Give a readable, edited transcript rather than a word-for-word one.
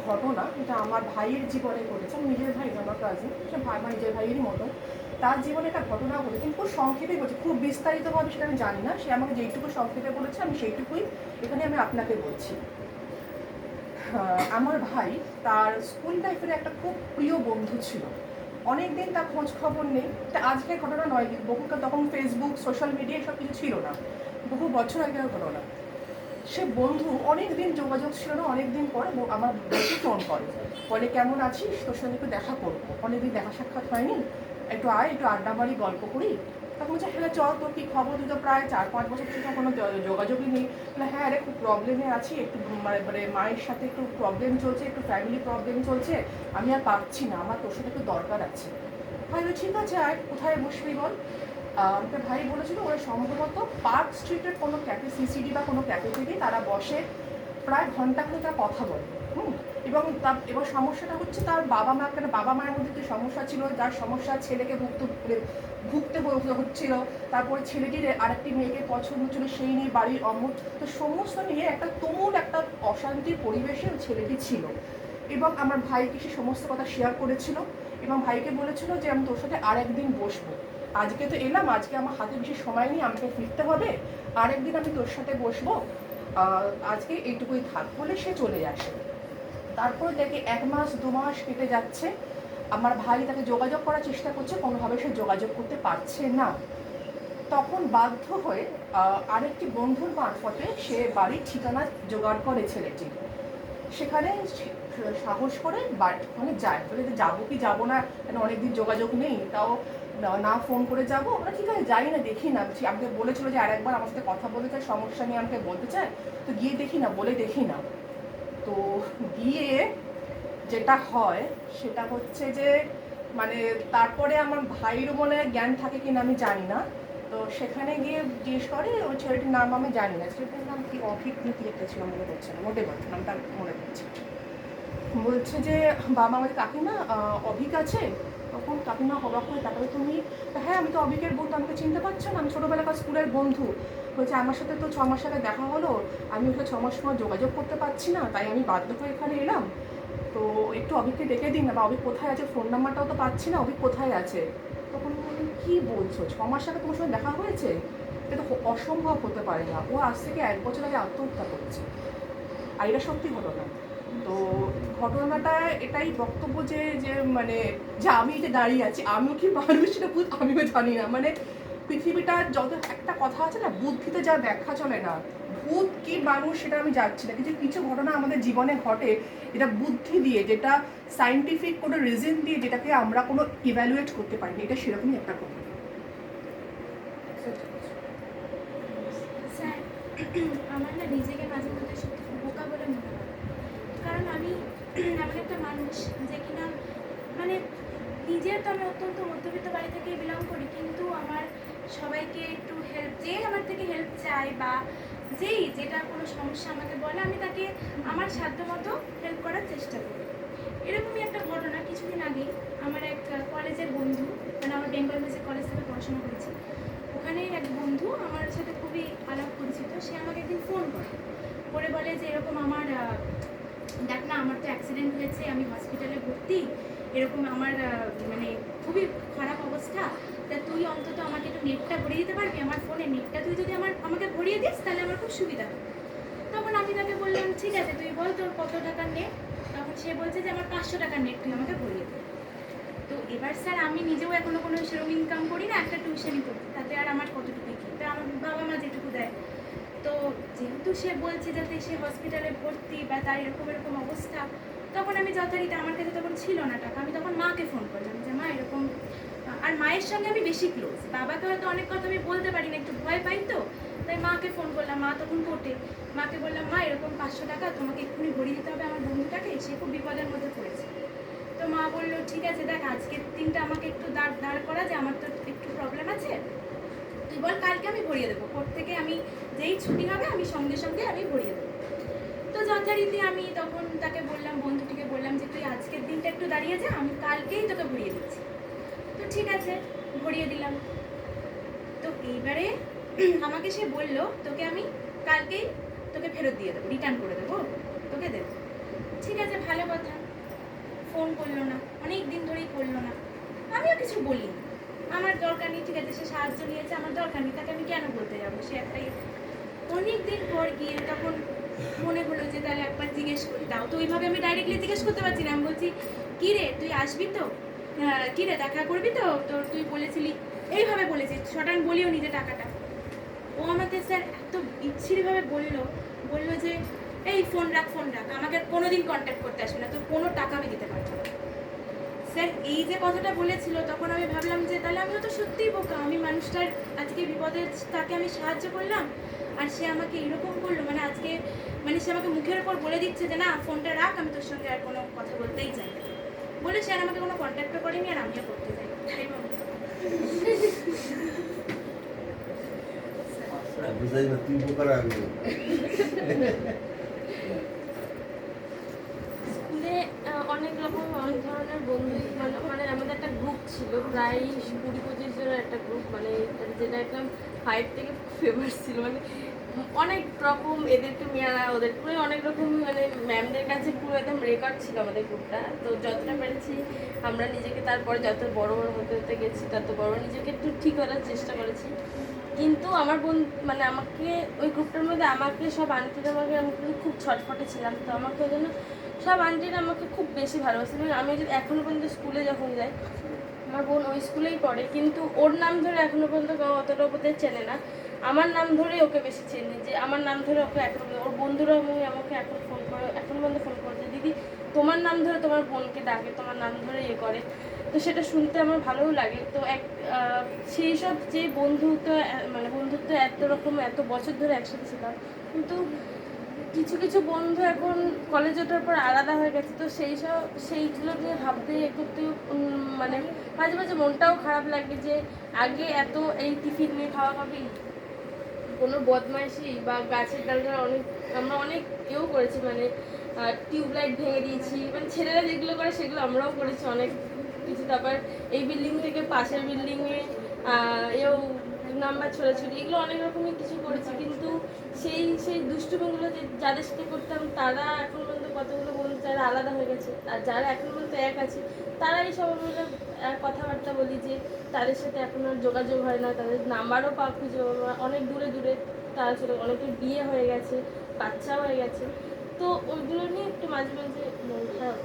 ঘটনা, এটা আমার ভাইয়ের জীবনে ঘটেছে। আমার নিজের ভাই, আমার কাজিন, সে ভাই আমার নিজের ভাইয়েরই মতো। তার জীবনে একটা ঘটনা ঘটেছে, কিন্তু খুব সংক্ষেপে বলছি, খুব বিস্তারিতভাবে সেটা আমি জানি না। সে আমাকে যেইটুকু সংক্ষেপে বলেছে আমি সেইটুকুই এখানে আমি আপনাকে বলছি। আমার ভাই, তার স্কুল লাইফের একটা খুব প্রিয় বন্ধু ছিল। অনেক দিন তার খোঁজ খবর নেই। এটা আজকের ঘটনা নয়, বহুকাল তখন ফেসবুক, সোশ্যাল মিডিয়া এসব কিছু ছিল না, বহু বছর আগের ঘটনা। সে বন্ধু অনেক দিন যোগাযোগ ছিল না, অনেক দিন পরে আমার বন্ধু ফোন করে, বলে কেমন আছিস, তোর সঙ্গে একটু দেখা করবো, অনেকদিন দেখা সাক্ষাৎ হয়নি, একটু আয়, একটু আড্ডা মারি, গল্প করি। তখন বলছে হ্যাঁ চল, তোর কী খবর, তুই তো প্রায় 4-5 বছর থেকে কোনো যোগাযোগই নেই। হ্যাঁ আরে খুব প্রবলেমে আছি, একটু মানে মায়ের সাথে একটু প্রবলেম চলছে, একটু ফ্যামিলি প্রবলেম চলছে, আমি আর পারছি না, আমার তোর সাথে একটু দরকার আছে। ভাই ঠিক আছে, আয়, কোথায় বসবি বল। একটা ভাই বলেছিল ওরা সম্ভবত পার্ক স্ট্রিটের কোনো ক্যাফে, সিসিডি বা কোনো ক্যাফে থেকে তারা বসে, প্রায় ঘন্টাখানেক তার কথা বলে। এবং এবার সমস্যাটা হচ্ছে তার বাবা মায়ের মধ্যে যে সমস্যা ছিল, যার সমস্যা ছেলেকে ভুগতে হচ্ছিল, তারপরে ছেলেটির আরেকটি মেয়েকে পছন্দ ছিল, সেই নিয়ে বাড়ির অমত, তো সমস্ত নিয়ে একটা তুমুল একটা অশান্তির পরিবেশে ওই ছেলেটি ছিল। এবং আমার ভাইকে সে সমস্ত কথা শেয়ার করেছিল এবং ভাইকে বলেছিল যে আমি তোর সাথে আর একদিন বসবো, আজকে তো এলাম, আজকে আমার হাতে বেশি সময় নেই, আমাকে ফিরতে হবে, আরেকদিন আমি তোর সাথে বসবো, আজকে এইটুকুই থাক বলে সে চলে আসে। তারপর দেখে 1 মাস 2 মাস কেটে যাচ্ছে, আমার ভাই তাকে যোগাযোগ করার চেষ্টা করছে, কোনোভাবে সে যোগাযোগ করতে পারছে না। তখন বাধ্য হয়ে আরেকটি বন্ধুর মারফতে সে বাড়ির ঠিকানা জোগাড় করে ছেলেটি, সেখানে সাহস করে মানে যায়, বলে যে যাবো কি যাবো না, কেন অনেকদিন যোগাযোগ নেই, তাও না ফোন করে যাবো, ওরা ঠিক আছে যাই না, দেখি না, আমাকে বলেছিল যে আরেকবার আমার সাথে কথা বলতে চায়, সমস্যা নিয়ে আমাকে বলতে চায়, তো গিয়ে দেখি না, বলে দেখি না। তো গিয়ে যেটা হয় সেটা হচ্ছে যে মানে তারপরে আমার ভাইয়ের মনে জ্ঞান থাকে কিনা আমি জানি না, তো সেখানে গিয়ে জিজ্ঞেস করে, ওই ছেলেটির নাম আমি জানি না, ছেলেটির নাম কি অভিক কি একটা ছিল, মনে করছে না, মোটে বলছে নামটা মনে করছে। বলছে যে বাবা আমাদের কাকিমা অভিক আছে। তখন কাকিমা অবাক করে তাকাবে, তুমি, হ্যাঁ আমি তো অভিকের বন্ধু, আমাকে চিনতে পারছো না, আমি ছোটোবেলাকার স্কুলের বন্ধু। বলছে আমার সাথে তো 6 মাস আগে দেখা হলো, আমি ওকে 6 মাস সময় যোগাযোগ করতে পারছি না, তাই আমি বাধ্য হয়ে এখানে এলাম, তো একটু অভিককে ডেকে দিন না, বা অভিক কোথায় আছে, ফোন নাম্বারটাও তো পাচ্ছি না, অভিক কোথায় আছে। তখন বলি কী বলছো, 6 মাস আগে তোমার সঙ্গে দেখা হয়েছে, এটা তো অসম্ভব হতে পারে না, ও আজ থেকে 1 বছর আগে আত্মহত্যা করেছে। আর এটা সত্যি ঘটনা। তো ঘটনাটা এটাই বক্তব্য যে যে মানে যে আমি যে দাঁড়িয়ে আছি, আমিও কি মানুষ সেটা আমিও জানি না, মানে পৃথিবীটা যত একটা কথা আছে না, বুদ্ধিতে যা ব্যাখ্যা চলে না, ভূত কি মানুষ সেটা আমি যাচ্ছি না, কিন্তু কিছু ঘটনা আমাদের জীবনে ঘটে যেটা বুদ্ধি দিয়ে, যেটা সায়েন্টিফিক কোনো রিজন দিয়ে, যেটাকে আমরা কোনো ইভ্যালুয়েট করতে পারি না, এটা সেরকমই একটা ঘটনা। স্যার, আমার না নিজেকে মাঝে মধ্যে সত্যি খুব বোকা বলে মনে হয়, কারণ আমি এমন একটা মানুষ যে কিনা মানে নিজের তো আমি অত্যন্ত মধ্যবিত্ত বাড়ি থেকে বিলং করি, কিন্তু আমার সবাইকে একটু হেল্প, যে আমার থেকে হেল্প চায় বা যেই যেটা কোনো সমস্যা আমাকে বলে, আমি তাকে আমার সাধ্যমতো হেল্প করার চেষ্টা করি। এরকমই একটা ঘটনা কিছুদিন আগেই আমার এক কলেজের বন্ধু, মানে আমার বেঙ্গল মিউজিক কলেজ থেকে পড়াশোনা করেছি, ওখানেই এক বন্ধু আমার সাথে খুবই আলাপ পরিচিত, সে আমাকে একদিন ফোন করে বলে যে এরকম আমার দেখ না, আমার তো অ্যাক্সিডেন্ট হয়েছে, আমি হসপিটালে ভর্তি, এরকম আমার মানে খুবই খারাপ অবস্থা, তা তুই অন্তত আমাকে একটু নেটটা ভরিয়ে দিতে পারবি, আমার ফোনে নেটটা তুই যদি আমাকে ভরিয়ে দিস তাহলে আমার খুব সুবিধা হবে। তখন আমি তাকে বললাম ঠিক আছে, তুই বল তোর কত টাকার নেট। তখন সে বলছে যে আমার 500 টাকার নেট তুই আমাকে ভরিয়ে দে। তো এবার স্যার আমি নিজেও এখনো কোনো সেরকম ইনকাম করি না, একটা টিউশনই করি, তাতে আর আমার কতটুকু কি, তা আমার বাবা মা যেটুকু দেয়। তো যেহেতু সে বলছে যাতে সে হসপিটালে ভর্তি বা তার এরকম এরকম অবস্থা, তখন আমি যথারীতি, আমার কাছে তখন ছিল না টাকা, আমি তখন মাকে ফোন করলাম যে মা এরকম, আর মায়ের সঙ্গে আমি বেশি ক্লোজ, বাবাকে হয়তো অনেক কথা আমি বলতে পারি না, একটু ভয় পাই তো, তাই মাকে ফোন করলাম, মা তখন কোর্টে, মাকে বললাম মা এরকম 500 টাকা তোমাকে এক্ষুনি ভরিয়ে দিতে হবে আমার বন্ধুটাকে, সে খুব বিপদের মধ্যে পড়েছে। তো মা বললো ঠিক আছে, দেখ আজকের দিনটা আমাকে একটু দাঁড় করা, যে আমার তো একটু প্রবলেম আছে, তুই বল কালকে আমি ভরিয়ে দেবো, কোর্ট থেকে আমি যেই ছুটি হবে আমি সঙ্গে সঙ্গে আমি ভরিয়ে দেবো। তো যথারীতি আমি তখন তাকে বললাম, বন্ধুটিকে বললাম যে তুই আজকের দিনটা একটু দাঁড়িয়ে যা, আমি কালকেই তোকে ভরিয়ে দিচ্ছি। তো ঠিক আছে, ভরিয়ে দিলাম। তো এইবারে আমাকে সে বললো তোকে আমি কালকেই তোকে ফেরত দিয়ে দেবো, রিটার্ন করে দেবো, তোকে দেবো। ঠিক আছে ভালো কথা, ফোন করলো না, অনেক দিন ধরেই করলো না। আমিও কিছু বলি, আমার দরকার নেই, ঠিক আছে, সে সাহায্য নিয়েছে, আমার দরকার নেই, তাকে আমি কেন বলতে যাবো, সে একটাই। অনেক দিন পর গিয়ে তখন মনে হলো যে তাহলে একবার জিজ্ঞেস করি। তাও তো ওইভাবে আমি ডাইরেক্টলি জিজ্ঞেস করতে পারছি না। আমি বলছি, কী রে তুই আসবি তো, কী রে দেখা করবি তো, তোর তুই বলেছিলি, এইভাবে বলেছি, শটান বলিও নি যে টাকাটা। ও আমাকে স্যার এত বিচ্ছিরিভাবে বললো যে এই ফোন রাখ, আমাকে আর কোনোদিন কন্ট্যাক্ট করতে আসবে না, তোর কোনো টাকা আমি দিতে পারবো না। স্যার এই যে কথাটা বলেছিল, তখন আমি ভাবলাম যে তাহলে আমিও তো সত্যিই বোকা, আমি মানুষটার আজকে বিপদে তাকে আমি সাহায্য করলাম, আর সে আমাকে এরকম করলো। মানে আজকে মানে সে আমাকে মুখের উপর বলে দিচ্ছে যে না ফোনটা রাখ, আমি তোর সঙ্গে আর কোনো কথা বলতেই চাই না, বলে সে আর আমাকে কোনো কন্ট্যাক্টও করেনি, আর আমিও করতে চাই না। তাই ভাবি। বুঝাই না তুই বোকার আগে স্কুলে অনেক রকম অনেক ধরনের বন্ধু, মানে আমাদের একটা গ্রুপ ছিল, প্রায় 20-25 জনের একটা গ্রুপ, মানে যেটা একদম 5 থেকে ফেমাস ছিল, মানে অনেক রকম এদেরকে মেয়ারা ওদেরকে মানে অনেক রকম, মানে ম্যামদের কাছে পুরো একদম রেকর্ড ছিল আমাদের গ্রুপটা। তো যতটা পেরেছি আমরা নিজেকে, তারপরে যত বড় বড় হতে হতে গেছি তত বড় নিজেকে একটু ঠিক করার চেষ্টা করেছি। কিন্তু আমার বোন মানে আমাকে ওই গ্রুপটার মধ্যে আমাকে সব আন্টিরা আমাকে, আমি কিন্তু খুব ছটফটে ছিলাম, তো আমাকে ওই জন্য সব আন্টিরা আমাকে খুব বেশি ভালোবাসে। এবং আমি যদি এখনও পর্যন্ত স্কুলে যখন যাই, আমার বোন ওই স্কুলেই পড়ে, কিন্তু ওর নাম ধরে এখনও পর্যন্ত কেউ অতটা বোধহয় চেনে না, আমার নাম ধরেই ওকে বেশি চেনে, যে আমার নাম ধরে ওকে এখন ওর বন্ধুরা আমাকে এখন ফোন করে, এখন পর্যন্ত ফোন করে যে দিদি তোমার নাম ধরে তোমার বোনকে ডাকে, তোমার নাম ধরে ইয়ে করে। তো সেটা শুনতে আমার ভালোও লাগে। তো সেই সব যে বন্ধুত্ব এত রকম এত বছর ধরে একসাথে ছিলাম, কিন্তু কিছু কিছু বন্ধু এখন কলেজ ওঠার পর আলাদা হয়ে গেছে। তো সেইগুলো নিয়ে ভাবতে করতে মানে মাঝে মাঝে মনটাও খারাপ লাগে যে আগে এত এই টিফিন নিয়ে খাওয়া খাবি, কোনো বদমাইশি বা গাছের ডালটা আমরা অনেক ইয়েও করেছি, মানে টিউবলাইট ভেঙে দিয়েছি, মানে ছেলেরা যেগুলো করে সেগুলো আমরাও করেছি অনেক কিছু। তারপর এই বিল্ডিং থেকে পাশের বিল্ডিংয়ে এও নাম্বার ছোড়াছুড়ি, এগুলো অনেক রকমই কিছু করেছি। কিন্তু সেই দুষ্টুমিগুলো যাদের সাথে করতাম, তারা এখন পর্যন্ত কতগুলো বন্ধু যারা আলাদা হয়ে গেছে, আর যারা এখন পর্যন্ত এক আছে, তারাই সব আমরা কথাবার্তা বলি যে তাদের সাথে এখন আর যোগাযোগ হয় না, তাদের নাম্বারও খুঁজে অনেক দূরে দূরে তারা ছিল, অনেকের বিয়ে হয়ে গেছে, বাচ্চা হয়ে গেছে। তো ওইগুলো নিয়ে একটু মাঝে মাঝে মন খারাপ।